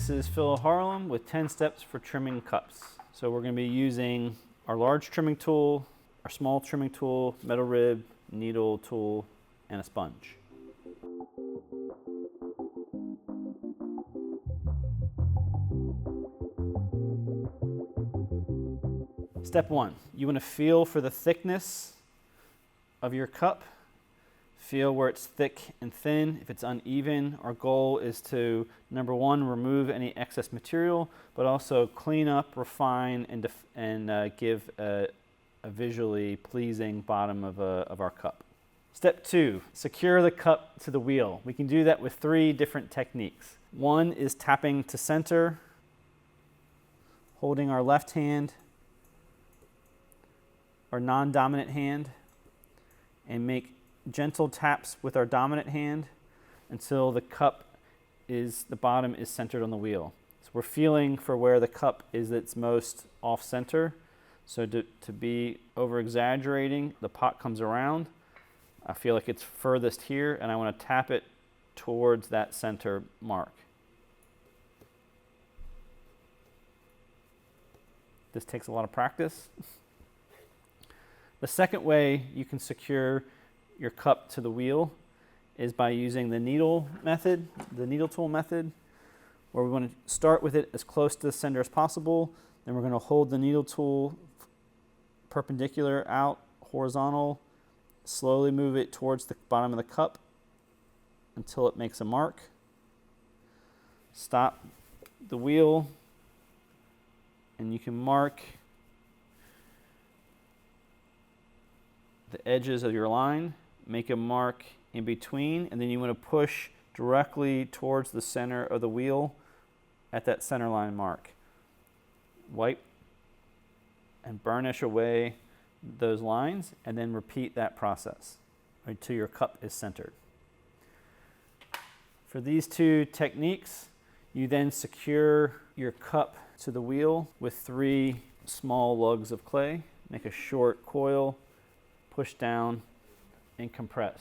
This is Phil Harlem with 10 steps for trimming cups. So we're going to be using our large trimming tool, our small trimming tool, metal rib, needle tool, and a sponge. Step 1, you want to feel for the thickness of your cup. Feel where it's thick and thin. If it's uneven, our goal is to, number 1, remove any excess material, but also clean up, refine, and give a visually pleasing bottom of our cup. Step 2, secure the cup to the wheel. We can do that with 3 different techniques. 1 is tapping to center, holding our left hand, our non-dominant hand, and make gentle taps with our dominant hand until the bottom is centered on the wheel. So we're feeling for where the cup is its most off center. So to be over exaggerating, the pot comes around. I feel like it's furthest here, and I want to tap it towards that center mark. This takes a lot of practice. The second way you can secure your cup to the wheel is by using the needle method, the needle tool method, where we want to start with it as close to the center as possible. Then we're going to hold the needle tool perpendicular out, horizontal, slowly move it towards the bottom of the cup until it makes a mark. Stop the wheel, and you can mark the edges of your line, make a mark in between, and then you want to push directly towards the center of the wheel at that center line mark. Wipe and burnish away those lines, and then repeat that process until your cup is centered. For these 2 techniques, you then secure your cup to the wheel with 3 small lugs of clay. Make a short coil, push down, and compress.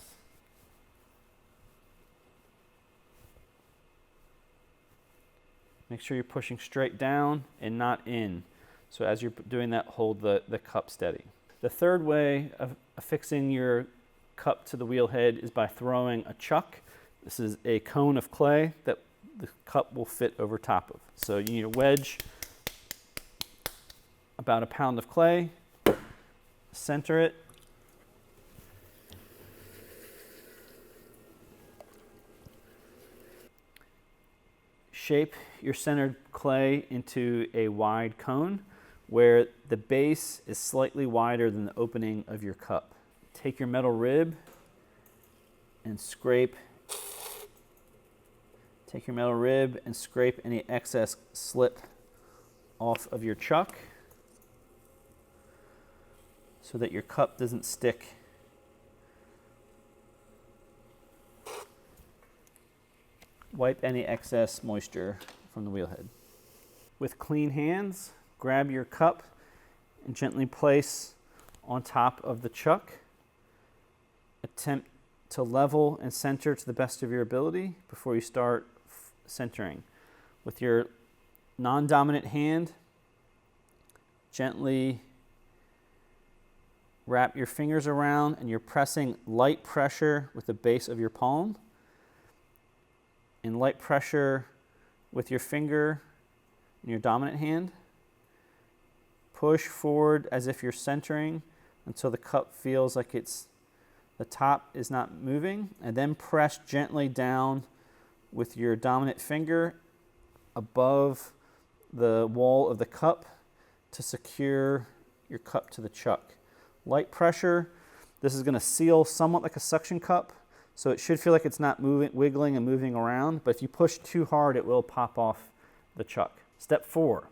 Make sure you're pushing straight down and not in. So as you're doing that, hold the cup steady. The third way of affixing your cup to the wheel head is by throwing a chuck. This is a cone of clay that the cup will fit over top of. So you need a wedge, about a pound of clay, center it, shape your centered clay into a wide cone where the base is slightly wider than the opening of your cup. Take your metal rib and scrape any excess slip off of your chuck so that your cup doesn't stick. Wipe any excess moisture from the wheel head. With clean hands, grab your cup and gently place on top of the chuck. Attempt to level and center to the best of your ability before you start centering. With your non-dominant hand, gently wrap your fingers around, and you're pressing light pressure with the base of your palm and light pressure with your finger in your dominant hand. Push forward as if you're centering until the cup feels like the top is not moving, and then press gently down with your dominant finger above the wall of the cup to secure your cup to the chuck. Light pressure, this is going to seal somewhat like a suction cup, so it should feel like it's not moving, wiggling and moving around, but if you push too hard, it will pop off the chuck. Step 4,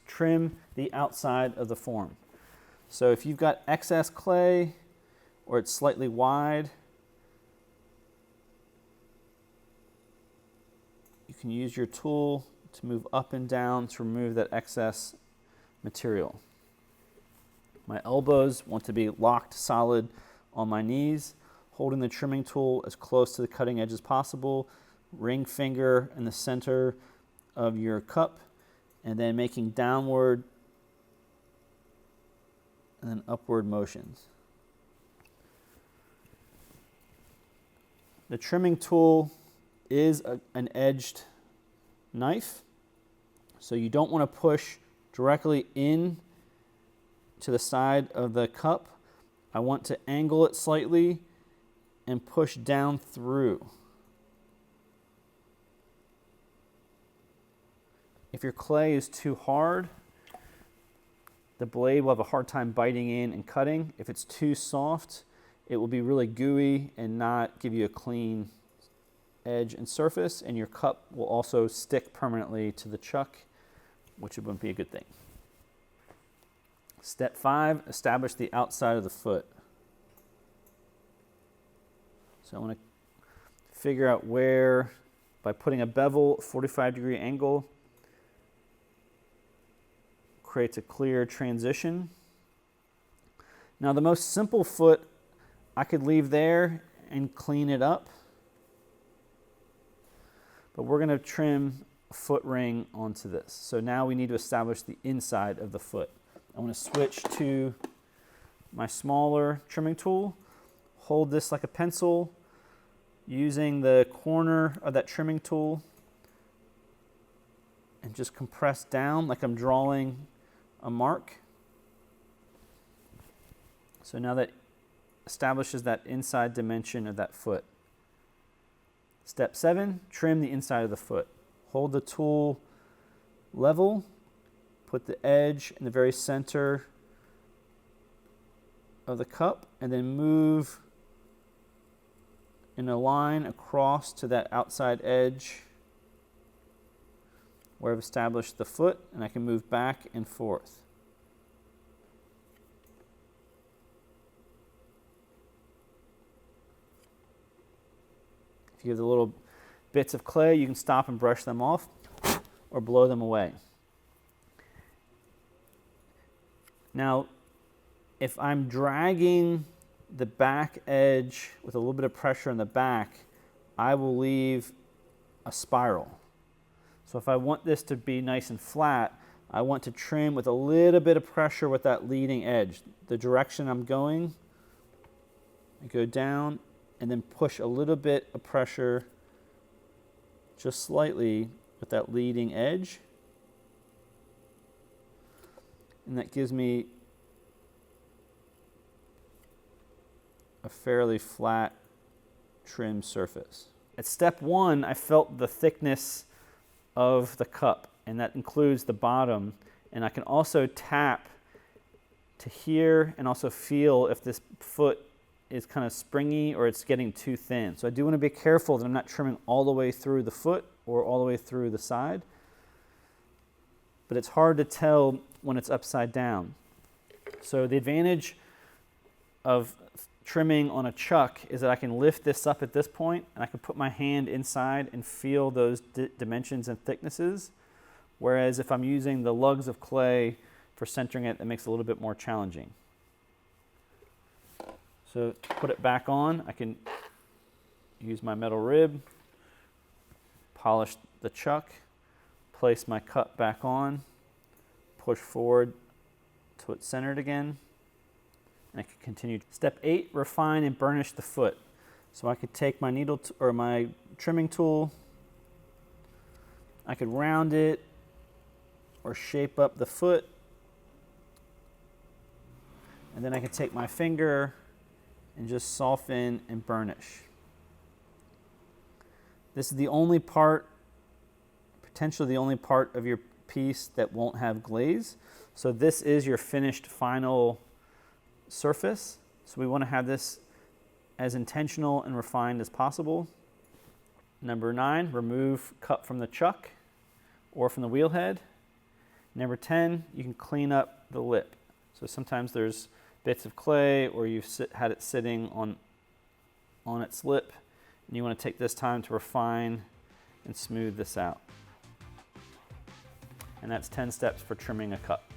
trim the outside of the form. So if you've got excess clay or it's slightly wide, you can use your tool to move up and down to remove that excess material. My elbows want to be locked solid on my knees, holding the trimming tool as close to the cutting edge as possible. Ring finger in the center of your cup and then making downward and then upward motions. The trimming tool is an edged knife, so you don't want to push directly in to the side of the cup. I want to angle it slightly and push down through. If your clay is too hard, the blade will have a hard time biting in and cutting. If it's too soft, it will be really gooey and not give you a clean edge and surface, and your cup will also stick permanently to the chuck, which wouldn't be a good thing. Step 5, establish the outside of the foot. So I want to figure out where, by putting a bevel 45-degree angle, creates a clear transition. Now the most simple foot I could leave there and clean it up, but we're going to trim a foot ring onto this. So now we need to establish the inside of the foot. I'm going to switch to my smaller trimming tool, hold this like a pencil, using the corner of that trimming tool, and just compress down like I'm drawing a mark. So now that establishes that inside dimension of that foot. Step 7, trim the inside of the foot. Hold the tool level, put the edge in the very center of the cup, and then move in a line across to that outside edge where I've established the foot, and I can move back and forth. If you have the little bits of clay, you can stop and brush them off or blow them away. Now, if I'm dragging the back edge with a little bit of pressure in the back, I will leave a spiral. So if I want this to be nice and flat, I want to trim with a little bit of pressure with that leading edge. The direction I'm going, I go down and then push a little bit of pressure just slightly with that leading edge. And that gives me a fairly flat trim surface. At step 1, I felt the thickness of the cup, and that includes the bottom. And I can also tap to hear and also feel if this foot is kind of springy or it's getting too thin. So I do want to be careful that I'm not trimming all the way through the foot or all the way through the side. But it's hard to tell when it's upside down. So the advantage of trimming on a chuck is that I can lift this up at this point and I can put my hand inside and feel those dimensions and thicknesses. Whereas if I'm using the lugs of clay for centering it, that makes it a little bit more challenging. So to put it back on, I can use my metal rib, polish the chuck, place my cup back on, push forward till it's centered again, and I can continue. Step 8, refine and burnish the foot. So I could take my needle or my trimming tool, I could round it or shape up the foot, and then I could take my finger and just soften and burnish. This is the only part, potentially the only part of your piece that won't have glaze. So this is your finished final surface. So we want to have this as intentional and refined as possible. Number 9, remove cup from the chuck or from the wheel head. Number 10, you can clean up the lip. So sometimes there's bits of clay or you've had it sitting on its lip, and you want to take this time to refine and smooth this out. And that's 10 steps for trimming a cup.